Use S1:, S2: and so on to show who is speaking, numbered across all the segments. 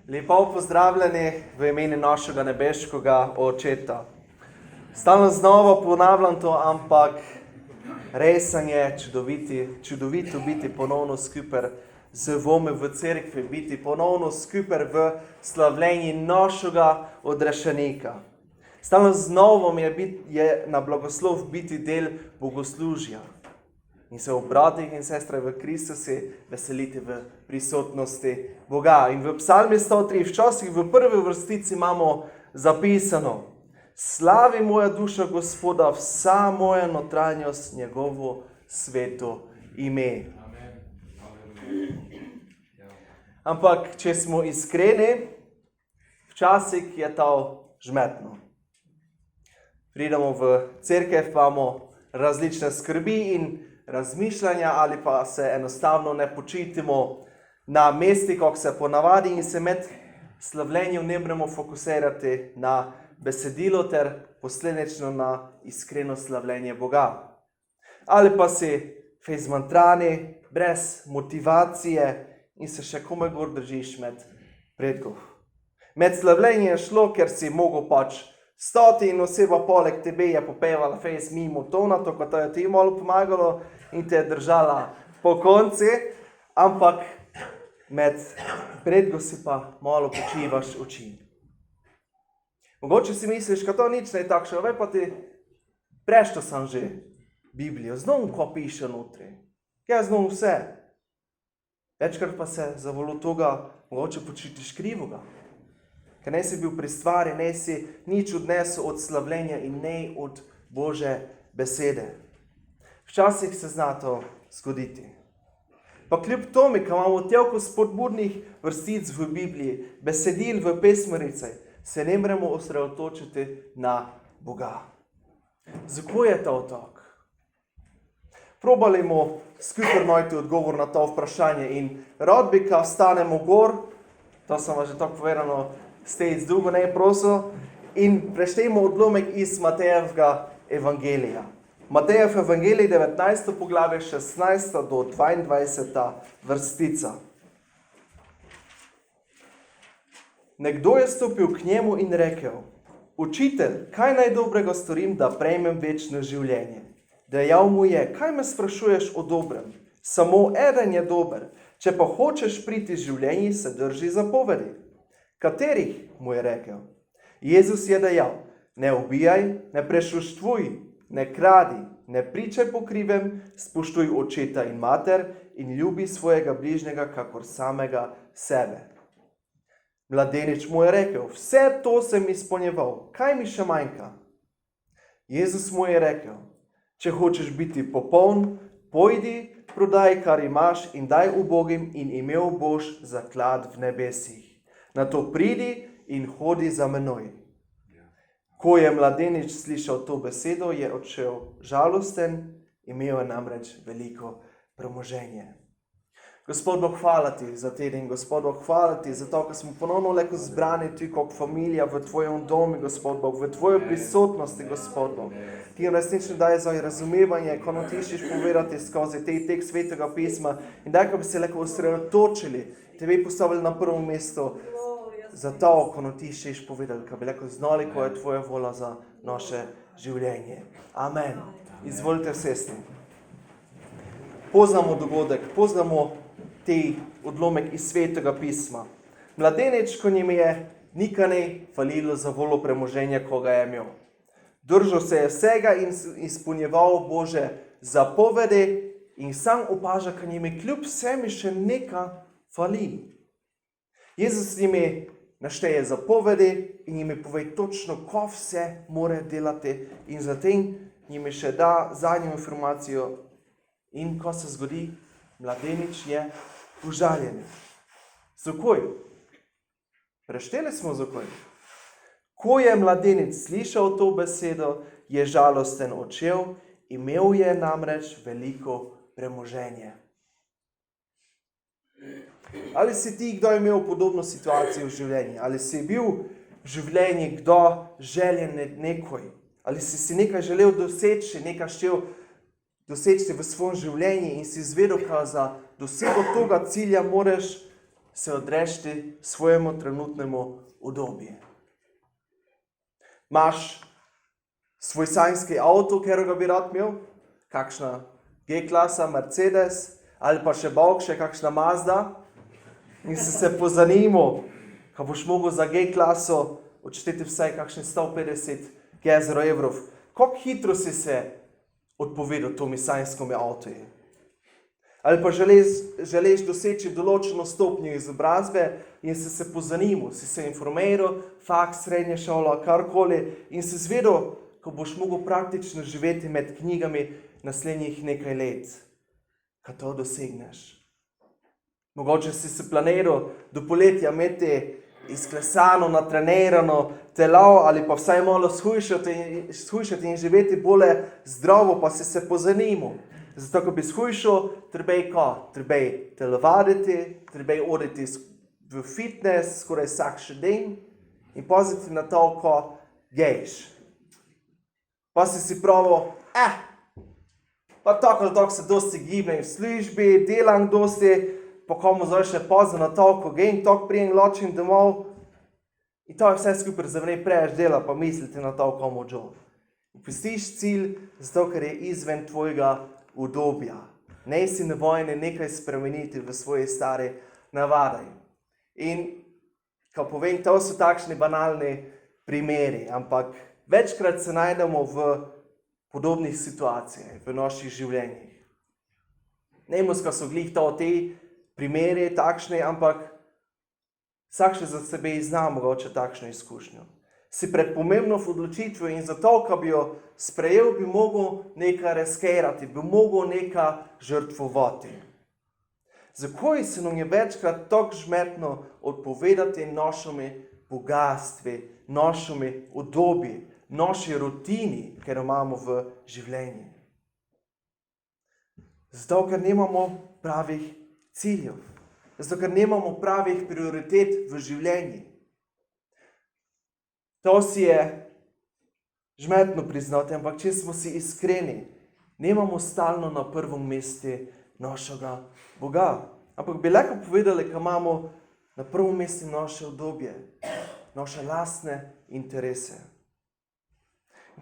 S1: Lepo pozdravljeni v imenu našega nebeškega Očeta. Stalno znova ponavljam to, ampak res je čudovito biti ponovno skupaj z vami v cerkvi, biti ponovno skupaj v slavljenju našega odrešenika. Stalno znova je na blagoslov biti del bogoslužja. In se bratih in sestre v Kristusu veselite v prisotnosti Boga. In v psalmi 103 včasih v prvi vrstici imamo zapisano: Slavi moja duša Gospoda, vsa moja notranjost njegovo sveto ime. Ampak, če smo iskreni, včasih je to žmetno. Pridemo v cerkev, imamo različne skrbi in razmišljanja, ali pa se enostavno ne počutimo na mesti, kako se ponavadi, in se med slavljenjem ne moremo fokusirati na besedilo ter posledično na iskreno slavljenje Boga. Ali pa si fejzmantrani, brez motivacije in se še komaj gor držiš med predkov. Med slavljenjem je šlo, ker si mogel stoti in oseba poleg tebe je popevala fejs mimo tona, to kot je ti malo pomagalo in te je držala po konci, ampak med predgo si pa malo počivaš oči. Mogoče si misliš, da to nič ne je takšno, ve pa ti prešto sem že Biblijo, znov ko piše notri, jaz znov vse. Večkrat pa se zavolo toga, mogoče počutiš krivoga. Ker ne si bil pri stvari, ne si nič odnesel od slavljenja in ne od Bože besede. Včasih se zna to zgoditi. Pa kljub tome, ko imamo toliko spodbudnih vrstic v Bibliji, besedil v pesmarici, se ne moremo osredotočiti na Boga. Zakaj je to tako? Probali bomo skupaj najti odgovor na to vprašanje in rad bi, ko vstanemo gor, to sem vam že tako povedano, stejc drugo ne prosil, in preštejmo odlomek iz Matejevega evangelija. Matejev evangelij 19. poglavje 16. do 22. vrstica. Nekdo je stopil k njemu in rekel: Učitelj, kaj naj dobrega storim, da prejmem večno življenje? Dejal mu je: kaj me sprašuješ o dobrem? Samo eden je dober. Če pa hočeš priti življenji, se drži zapovedi. Katerih? Mu je rekel. Jezus je dejal: ne ubijaj, ne prešuštvuj, ne kradi, ne pričaj po krivem, spoštuj očeta in mater in ljubi svojega bližnjega kakor samega sebe. Mladenič mu je rekel: vse to sem izpolnjeval, kaj mi še manjka? Jezus mu je rekel: če hočeš biti popoln, pojdi, prodaj, kar imaš, in daj ubogim, in imel boš zaklad v nebesih. Nato pridi in hodi za menoj. Ko je mladenič slišal to besedo, je odšel žalosten, imel je namreč veliko premoženje. Gospod Bog, hvala ti za teden, Gospod Bog, hvala ti za to, ko smo ponovno lahko zbrani tu kot familija v tvojem domu, Gospod Bog, v tvoji prisotnosti, Gospod Bog. Ti nam resnično daje za razumevanje, ko nam tišiš povedati skozi te tekst Svetega pisma, in daj, ko bi se lahko osredotočili, tebe postavili na prvo mesto, zato, ko nam tišiš povedali, ko bi lahko znali, ko je tvoja vola za naše življenje. Amen. Izvolite sesti. Poznamo dogodek, poznamo te odlomek iz Svetega pisma. Mladenič, ko njim je nikaj falilo za volo premoženja, ko ga je imel. Držal se je vsega in izpolnjeval Bože zapovedi in sam opaža, ko njim kljub vsem še nekaj fali. Jezus njim našteje zapovedi in njim pove točno, ko vse mora delati, in zatem njim še da zadnjo informacijo. In ko se zgodi, mladenič je užaljen. Zakaj? Prešteli smo zakaj. Ko je mladenič slišal to besedo, je žalosten odšel, imel je namreč veliko premoženje. Ali si ti kdo imel podobno situacijo v življenju? Ali si bil v življenju kdo željen nekaj? Ali si nekaj želel doseči, nekaj štel doseči v svojem življenju in si izvedel, da za dosego tega cilja moraš se odreči svojemu trenutnemu udobju. Imaš svoj sanjski avto, ker ga bi rad imel, kakšna G-klasa, Mercedes, ali pa še boljše, kakšna Mazda, in si se pozanimal, ko boš mogel za G-klaso odšteti vsaj kakšne 150 evrov. Kako hitro si se odpovedal tomu sanjskemu avtu? Ali pa želiš doseči določeno stopnjo izobrazbe in si se pozanimal, si se informiral, faks, srednja šola, karkoli, in si zvedel, ko boš mogel praktično živeti med knjigami naslednjih nekaj let, ko to dosegneš. Mogoče si se planiral do poletja imeti izklesano, natrenirano telo ali pa vsaj malo shujšati in živeti bolje zdravo, pa si se pozanimal. Zato, ko bi shujšal, treba telovaditi, treba oditi v fitness skoraj vsak dan in paziti na to, ko ješ. Pa si pravil, pa tako ali tako se dosti gibnem v službi, delam dosti, pa komu zdaj še pozno na to, ko jem, tako prijem ločim domov. In to je vse skupaj za mene preveč dela, pa misliti na to, komu džo. Pustiš cilj, zato ker je izven tvojega udobja. Ne si na vojni nekaj spremeniti v svoje stare navade. In, ko povem, to so takšni banalni primeri, ampak večkrat se najdemo v podobnih situacijah v naših življenjih. Nemusko so glih to te primeri takšni, ampak vsak še za sebe zna mogoče takšno izkušnjo. Si pred pomembno odločitvijo in zato, ko bi jo sprejel, bi mogel nekaj riskirati, bi mogel nekaj žrtvovati. Zakaj se nam je večkrat tako žmetno odpovedati našimi bogatstvi, našimi udobji, naši rutini, ker imamo v življenju? Zato, ker nimamo pravih ciljev. Zato, ker nimamo pravih prioritet v življenju. To si je žmetno priznati, ampak če smo si iskreni, nemamo stalno na prvom mestu našega Boga. Ampak bi lahko povedali, da imamo na prvom mestu naše udobje, naše lastne interese.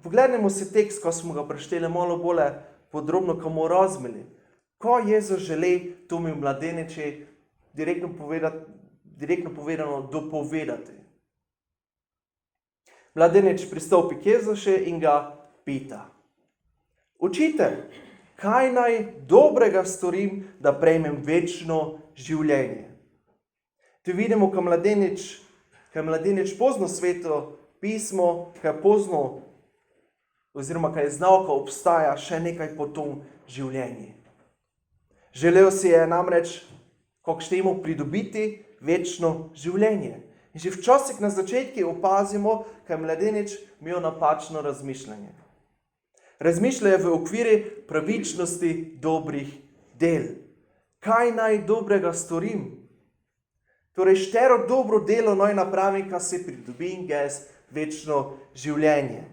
S1: Pogledajmo si tekst, ko smo ga prešteli malo bolj podrobno, ko bomo razumeli, ko Jezus želi tomu mladeniču direktno povedano dopovedati. Mladenič pristopi k Jezušu in ga pita: Učitelj, kaj naj dobrega storim, da prejmem večno življenje? Tu vidimo, ko mladenič pozno sveto pismo, ko je pozno, oziroma ko je znal, ko obstaja še nekaj po tom življenju. Želel si je namreč, kako štemo, pridobiti večno življenje. In že včasih na začetku opazimo, da je mladenič imel napačno razmišljanje. Razmišljajo v okviru pravičnosti dobrih del. Kaj naj dobrega storim? Torej, štero dobro delo naj napravim, kar se pridobim, jaz večno življenje.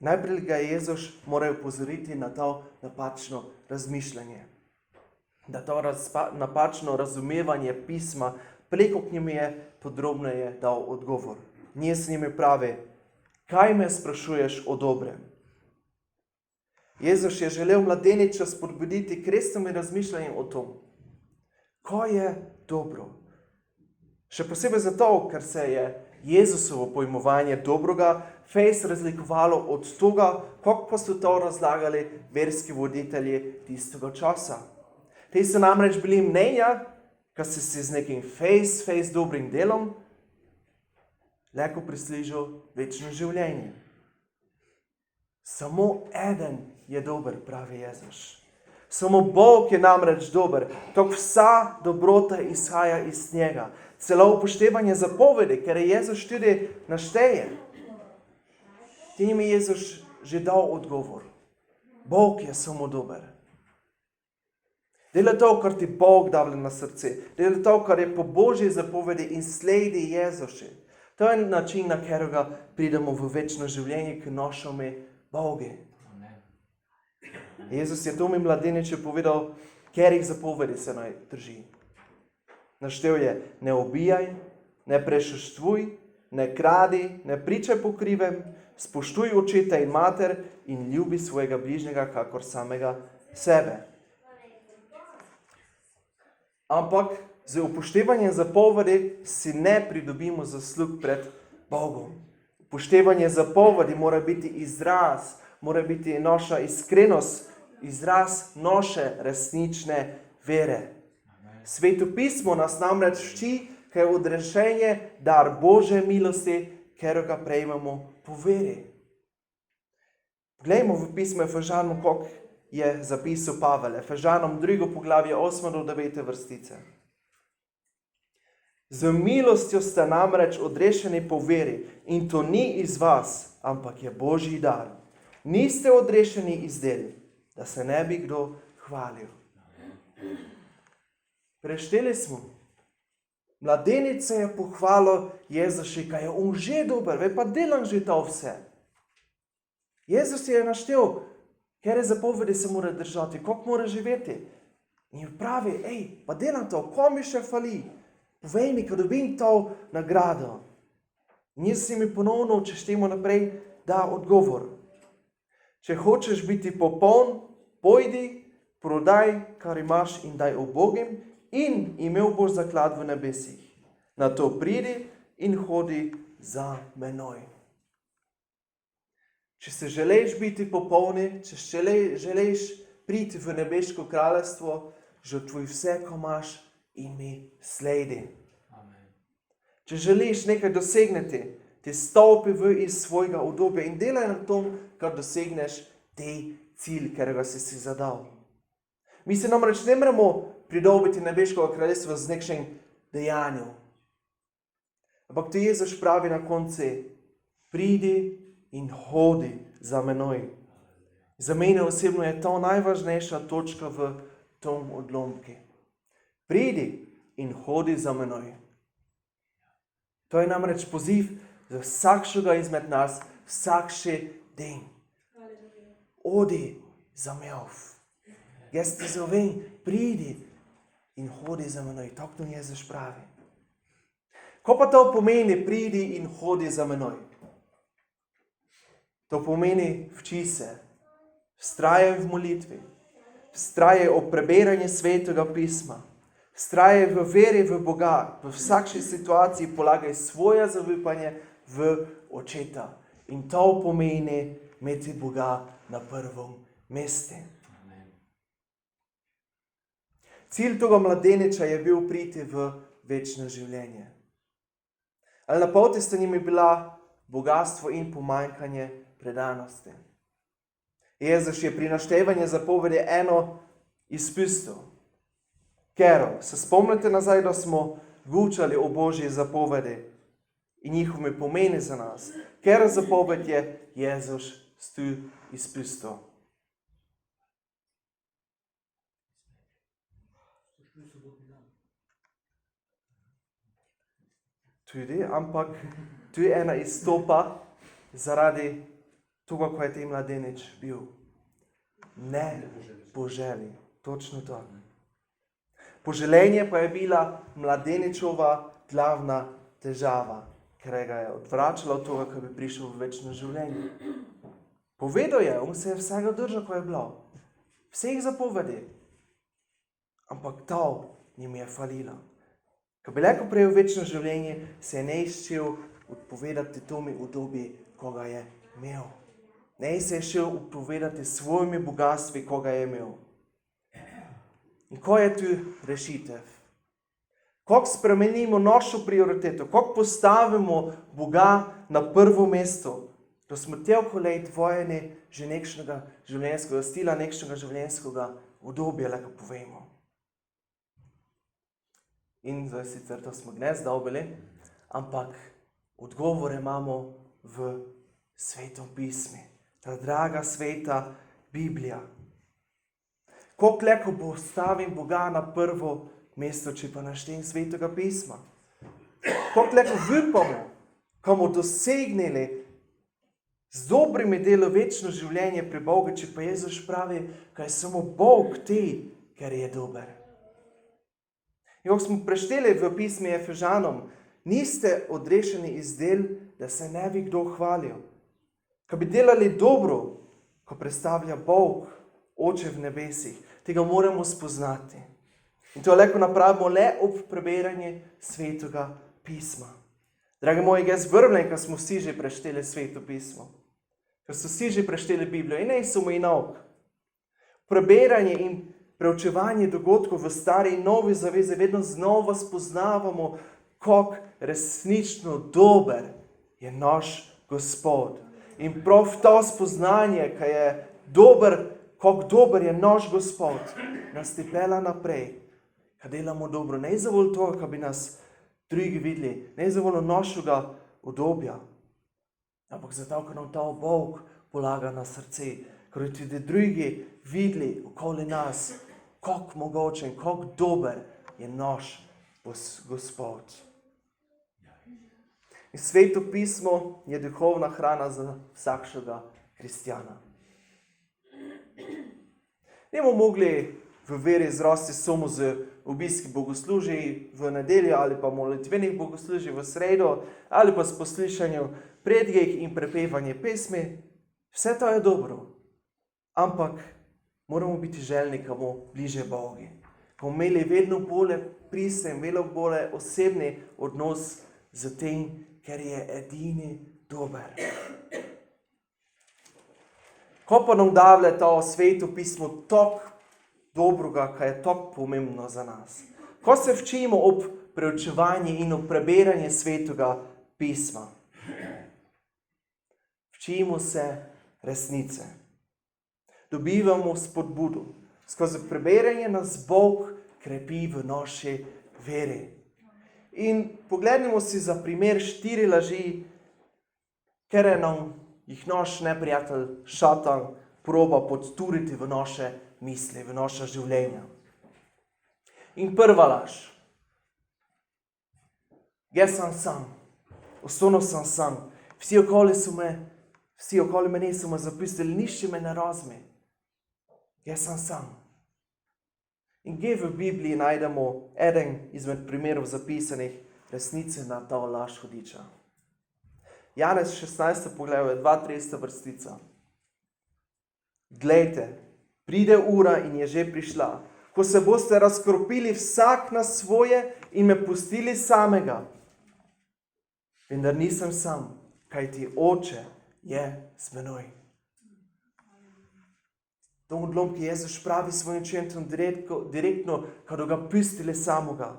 S1: Najprej ga je Jezus moral opozoriti na to napačno razmišljanje. Da to napačno razumevanje pisma, preko k njim je podrobneje dal odgovor. Nije s njimi pravi: kaj me sprašuješ o dobrem? Jezus je želel mladeniča spodbuditi k resnemu razmišljanju o tom, ko je dobro. Še posebej zato, ker se je Jezusovo pojmovanje dobrega fejs razlikovalo od tega, kako pa so to razlagali verski voditelji tistega časa. Te so namreč bili mnenja, ko si z nekim fejs dobrim delom lahko prislužil večno življenje. Samo eden je dober, pravi Jezus. Samo Bog je namreč dober, tako vsa dobrota izhaja iz njega. Celo upoštevanje zapovedi, ker je Jezus tudi našteje. Tem je Jezus že dal odgovor. Bog je samo dober. Dela to, kar ti Bog davlja na srce. Dela to, kar je po Božji zapovedi in sledi Jezuši. To je način, na katerega pridemo v večno življenje k našemu Bogu. Jezus je tomu mladeniču povedal, katerih zapovedi se naj drži. Naštel je: ne ubijaj, ne prešuštvuj, ne kradi, ne pričaj po krivem, spoštuj očeta in mater in ljubi svojega bližnjega kakor samega sebe. Ampak z upoštevanjem zapovedi si ne pridobimo zaslug pred Bogom. Upoštevanje zapovedi mora biti izraz, mora biti naša iskrenost, izraz naše resnične vere. Sveto pismo nas namreč uči, kaj je odrešenje dar Božje milosti, ker ga prejmemo po veri. Poglejmo v pismo Efežanom, kako je zapisal Pavel. Efežanom 2. poglavje 8 do 9 vrstice. Z milostjo ste namreč odrešeni po veri in to ni iz vas, ampak je Božji dar. Niste odrešeni iz del, da se ne bi kdo hvalil. Prešteli smo. Mladenič se je pohvalil Jezusi, kaj je on že dober, ve pa delam že to vse. Jezus je naštel, ker je zapovedi se mora držati, kako mora živeti. In pravi, pa delam to, ko mi še fali. Povej mi, ko dobim to nagrado. In Jezus mi ponovno, če štemo naprej, da odgovor. Če hočeš biti popoln, pojdi, prodaj, kar imaš in daj ubogim in imel boš zaklad v nebesih. Na to pridi in hodi za menoj. Če se želiš biti popolni, če želiš priti v nebeško kraljestvo, žrtvuj vse, ko imaš, in mi sledi. Amen. Če želiš nekaj dosegniti, ti stopi iz svojega udobja in delaj na tom, kar dosegneš te cilj, ker ga si zadal. Mi se namreč ne moremo pridobiti nebeškega kraljestva z nekšnim dejanjem. Ampak ti Jezus pravi na koncu, pridi in hodi za menoj. Za mene osebno je to najvažnejša točka v tom odlomku. Pridi in hodi za menoj. To je namreč poziv za vsakšega izmed nas, vsakši dan. Odi za menoj. Jaz ti zovem, pridi in hodi za menoj. Tako to Jezus pravi. Ko pa to pomeni, pridi in hodi za menoj? To pomeni, vči se, vztrajaj v molitvi, vztrajaj ob preberanju Svetega pisma, vztrajaj v veri v Boga, v vsakši situaciji polagaj svoje zaupanje v Očeta. In to pomeni imeti Boga na prvom mestu. Cilj tega mladeniča je bil priti v večno življenje. Ali na poti sta njim bila bogatstvo in pomanjkanje predanosti. Jezus je pri naštevanju zapovedi eno izpustil. Ker se spomnite nazaj, da smo učili o Božji zapovedi in njihovi pomeni za nas. Ker zapoved je Jezus tu izpustil. Tudi, ampak tu je ena izstopa zaradi tega, ko je te mladenič bil. Ne poželi. Točno to. Poželenje pa je bila mladeničova glavna težava, ker ga je odvračala od tega, ko bi prišel v večno življenje. Povedal je, on se je vsega držal, ko je bilo. Vseh zapovedi. Ampak to njim je falilo. Ko bi lahko prejel večno življenje, se je ne šel odpovedati tomu udobju, ko ga je imel. Ne se je šel odpovedati svojimi bogatstvi, ko ga je imel. In ko je tu rešitev? Kako spremenimo našo prioriteto? Kako postavimo Boga na prvo mesto? Da smo toliko let vojeni že nekšnega življenjskega stila, nekšnega življenjskega udobja, lahko povemo. In zdaj sicer to smo gnez dobili, ampak odgovore imamo v Svetom pismi. Ta draga sveta Biblija. Kako lahko postavim Boga na prvo mesto, če pa naštem Svetega pisma? Kako lahko upamo, ko bomo dosegnili z dobrimi deli večno življenje pri Bogu, če pa Jezus pravi, kaj je samo Bog ti, ker je dober. In kako smo prešteli v pismi Efežanom, niste odrešeni iz del, da se ne bi kdo hvalil. Ko bi delali dobro, ko predstavlja Bog, Oče v nebesih, tega moramo spoznati. In to lahko napravimo le ob preberanju Svetega pisma. Dragi moji, jaz vrvnem, ko smo vsi že prešteli Sveto pismo. Ker so vsi že prešteli Biblijo in ne samo in nauk. Preberanje in preučevanje dogodkov v stari in novi zavezi vedno znova spoznavamo, kako resnično dober je naš Gospod. In prav to spoznanje, ki je kako dober je naš Gospod, nas ti pela naprej, ko delamo dobro. Ne zavolj to, ko bi nas drugi videli, ne zavolj našega udobja, ampak zato, ker nam ta Bog polaga na srce, ker tudi drugi videli okoli nas, kako mogočen, kako dober je naš Gospod. In Sveto pismo je duhovna hrana za vsakšega kristjana. Ne bomo mogli v veri zrasti samo z obiski bogoslužij v nedeljo ali pa molitvenih bogoslužij v sredo ali pa s poslušanjem predgeh in prepevanje pesmi. Vse to je dobro, ampak moramo biti željni, ko bomo bliže Bogu. Ko bomo imeli vedno bolj pristen, vedno bolj osebni odnos z tem, ker je edini dober. Ko pa nam davlja to Sveto pismo tako dobrega, kaj je tako pomembno za nas. Ko se včimo ob preučevanju in ob preberanju Svetega pisma. Včimo se resnice. Dobivamo spodbudo. Skozi preberanje nas Bog krepi v naši veri. In pogledamo si za primer 4 laži, ker nam jih naš neprijatelj šatan proba podturiti v naše misli, v naša življenja. In prva laž. Jaz sem sam. Osnovno sem sam. Vsi okoli mene so me zapustili, nišče me ne razume. Jaz sem sam. In kje v Bibliji najdemo eden izmed primerov zapisanih resnice na to laž hudiča. Janez 16. poglavje, 2-3 vrstica. Glejte, pride ura in je že prišla, ko se boste razkropili vsak na svoje in me pustili samega. Vendar nisem sam, kajti Oče je z menoj. To odlom, ki Jezus pravi svojim učencem direktno, ko ga pustili samoga.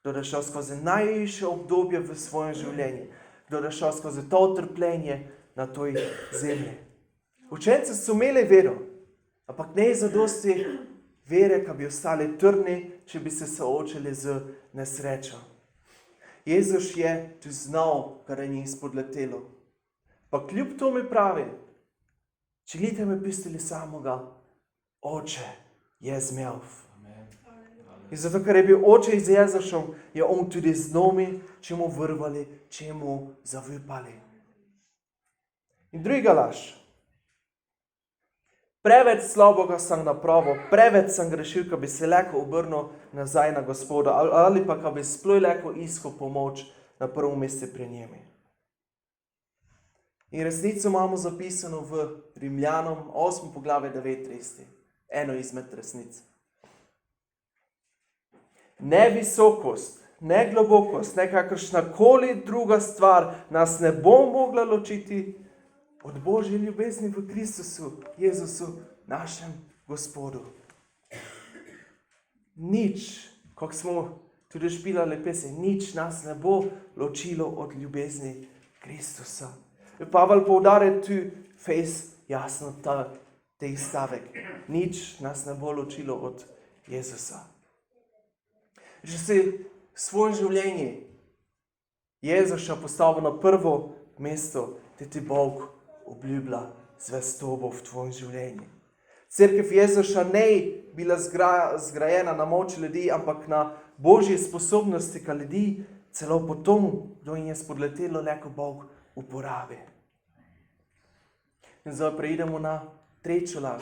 S1: Kdo je šel skozi najvišje obdobje v svojem življenju. Kdo je šel skozi to trpljenje na toj zemlji. Učenci so imeli vero, ampak ne zadosti vere, ki bi ostali trdni, če bi se soočili z nesrečo. Jezus je tu znal, kar je njih spodletelo. Pa kljub to mi pravi, če niste me pustili samoga, Oče je zmel. In zato, ker je bil Oče z Jezusom, je on tudi z nami, če mu vrvali, če mu zavipali. In druga laž. Preveč slabega sem napravil, preveč sem grešil, ko bi se lahko obrnil nazaj na Gospoda, ali pa ko bi sploh lahko iskal pomoč na prvo mesto pri njemu. In resnico imamo zapisano v Rimljanom 8. poglavje 9:30. Eno izmed resnic. Ne visokost, ne globokost, ne kakršnakoli druga stvar nas ne bo mogla ločiti od Božje ljubezni v Kristusu, Jezusu, našem Gospodu. Nič, kako smo tudi špilali pesem, nič nas ne bo ločilo od ljubezni Kristusa. Pavel poudarja tu fejs jasno tej stavek. Nič nas ne bo ločilo od Jezusa. Že si v svojem življenju Jezusa postavil na prvo mesto, ti Bog obljublja zvestobo v tvojem življenju. Cerkev Jezusa ne bila zgrajena na moči ljudi, ampak na Božje sposobnosti, ki ljudi celo potom, kdo jim je spodletelo, lahko Bog uporabi. In zdaj preidemo na tretjo laž.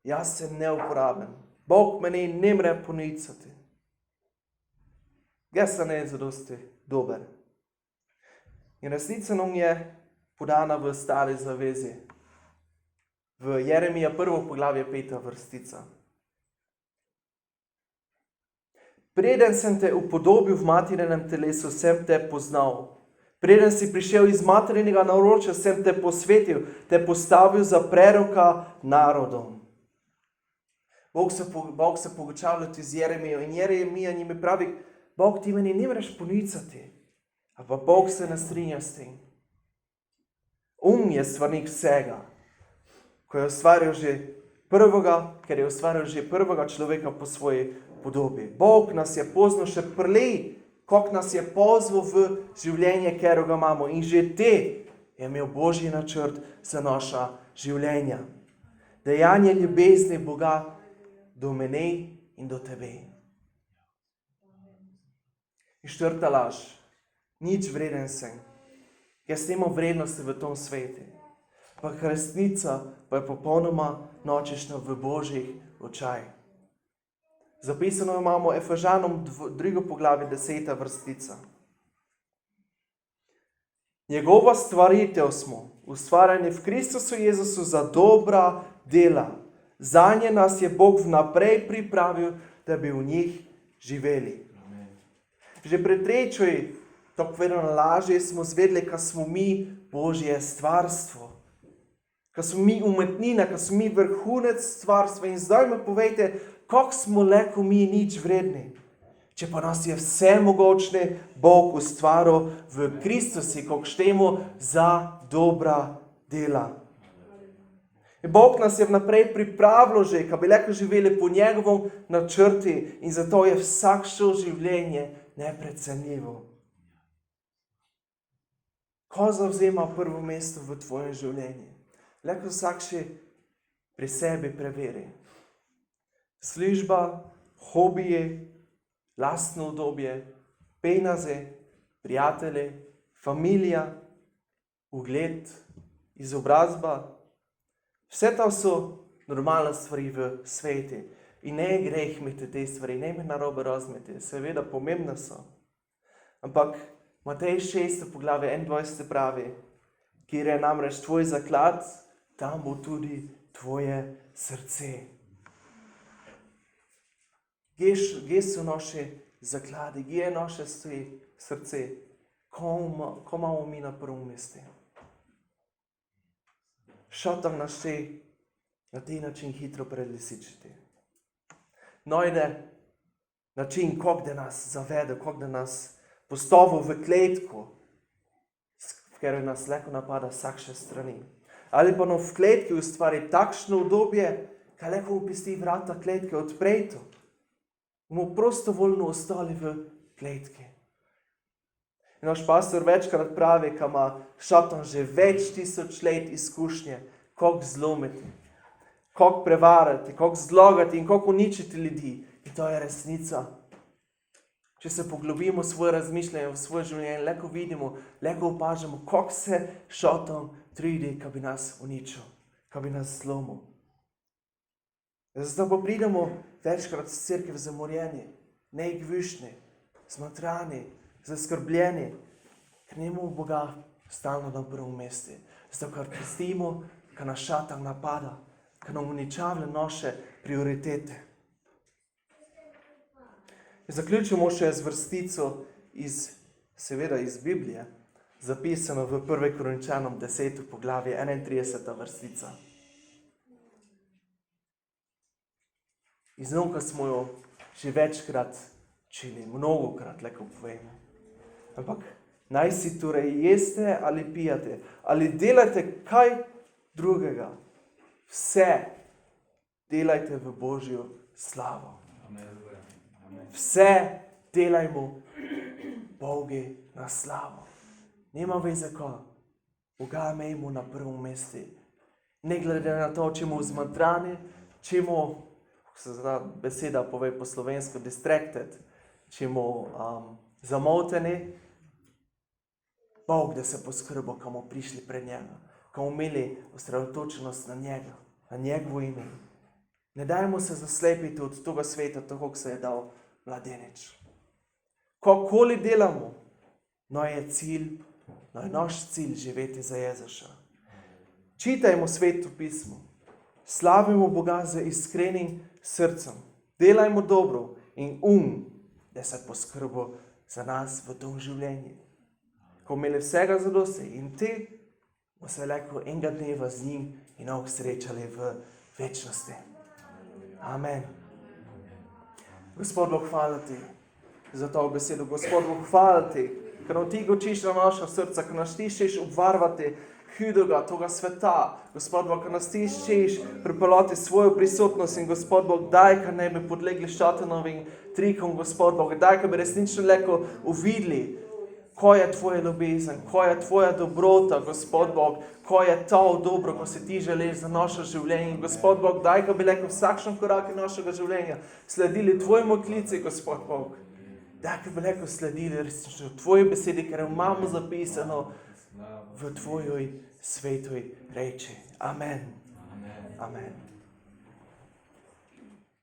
S1: Jaz sem neuporaben. Bog meni ne more ponicati. Jaz sem ne zadosti dober. In resnica nam je podana v Stari zavezi. V Jeremija 1. poglavje 5. vrstica. Preden sem te upodobil v materinem telesu, sem te poznal. Preden si prišel iz materinega naročja, sem te posvetil, te postavil za preroka narodom. Bog se pogočavlja z Jeremijo in Jeremija njim pravi, Bog ti meni ne moreš ponicati, ampak Bog se ne strinja s tem. Je stvarnik vsega, ker je ustvaril že prvega človeka po svoji podobi. Bog nas je poznal še prej, kako nas je pozval v življenje, ker ga imamo. In že te je imel Božji načrt za naša življenja. Dejanje ljubezni Boga do mene in do tebe. In četrta laž. Nič vreden sem. Jaz nimam vrednosti v tom svetu. Pa resnica pa je popolnoma nočešna v Božjih očaj. Zapisano imamo Efežanom 2. poglavje 10. vrstica. Njegova stvaritev smo, ustvarjeni v Kristusu Jezusu za dobra dela. Zanje nas je Bog vnaprej pripravil, da bi v njih živeli. Amen. Že pred trečoj, tako povedano lažje, smo zvedeli, kaj smo mi Božje stvarstvo. Kaj smo mi umetnina, kaj smo mi vrhunec stvarstva. In zdaj mi povejte, kako smo leko mi nič vredni. Če pa nas je vsemogočni Bog ustvaril v Kristusi, kako štemo za dobra dela. In Bog nas je vnaprej pripravil že, kaj bi leko živeli po njegovom načrti in zato je vsakšno življenje neprecenljivo. Ko zavzema prvo mesto v tvojem življenju? Leko vsakši pri sebi preveri. Služba, hobije, lastno udobje, penaze, prijatelji, familija, ugled, izobrazba. Vse to so normalne stvari v svetu. In ne greh imeti te stvari, ne me narobe razumeti. Seveda pomembne so. Ampak Matej 6. poglavje 21. pravi, kjer je namreč tvoj zaklad, tam bo tudi tvoje srce. Gdje so naše zakladi, gdje je naše srce, ko imamo mi na prvom mestu. Šatan nas še na tej način hitro prelisičiti. Najde način, kako da nas zavede, kako da nas postavi v kletko, v kateri nas leko napada vsakše strani. Ali pa v kletki ustvari takšno udobje, kaj leko upisti vrata kletke odpreto. Bomo prostovoljno ostali v kletki. In naš pastor večkrat pravi, da ima šatan že več tisoč let izkušnje, kako zlomiti, kako prevarati, kako zlogati in kako uničiti ljudi. In to je resnica. Če se poglobimo v svoje razmišljanje, v svoje življenje, leko vidimo, leko opažamo, kako se šatan trudi, da bi nas uničil, da bi nas zlomil. Zato pa pridemo večkrat v cerkev zamorjeni, neigvišni, zmatrani, zaskrbljeni, ker nimamo Boga stalno na prvom mestu. Zato ker pustimo, ker nas šatan napada, ker nam uničavlja naše prioritete. Zaključimo še z vrstico seveda iz Biblije, zapisano v 1. Korinčanom 10. poglavje 31. vrstica. Iz njo smo jo že večkrat čili, mnogokrat, leko povemo. Ampak naj si torej jeste ali pijate, ali delajte kaj drugega. Vse delajte v Božjo slavo. Vse delajmo Bogu na slavo. Nema veze ko. Boga imejmo na prvom mestu. Ne glede na to, če bomo zmatrani, če bomo, se zna beseda pove po slovensko, distracted, če bomo zamoteni, Bog da se poskrbo, ko bomo prišli pred njega, ko bomo imeli osredotočenost na njega, na njegovo ime. Ne dajmo se zaslepiti od tega sveta, tako kot se je dal mladenič. Kakoli delamo, no je naš cilj živeti za Jezuša. Čitajmo Sveto pismo, slavimo Boga z iskrenim srcem, delajmo dobro in da se poskrbo za nas v tom življenju. Ko imeli vsega zadosti in bomo se lahko enega dneva z njim in srečali v večnosti. Amen. Gospod Bog, hvala ti za to besedo. Gospod Bog, hvala ti, ker nam ti gočiš na naša srca, ker nas tiščeš obvarvati hudega, toga sveta. Gospod Bog, ker nas tiščeš pripeljati svojo prisotnost in Gospod Bog, daj, ker ne bi podlegli šatanovim trikom, Gospod Bog, daj, ker bi resnično lahko uvideli, ko je tvoja ljubezen, ko je tvoja dobrota, Gospod Bog, ko je to dobro, ko se ti želiš za naše življenje. Gospod Bog, daj, ker bi lahko vsakšen korak našega življenja sledili tvojemu klici, Gospod Bog. Daj, ker bi lahko sledili resnično tvoji besedi, ker imamo zapisano v tvojoj svetoj reči. Amen. Amen.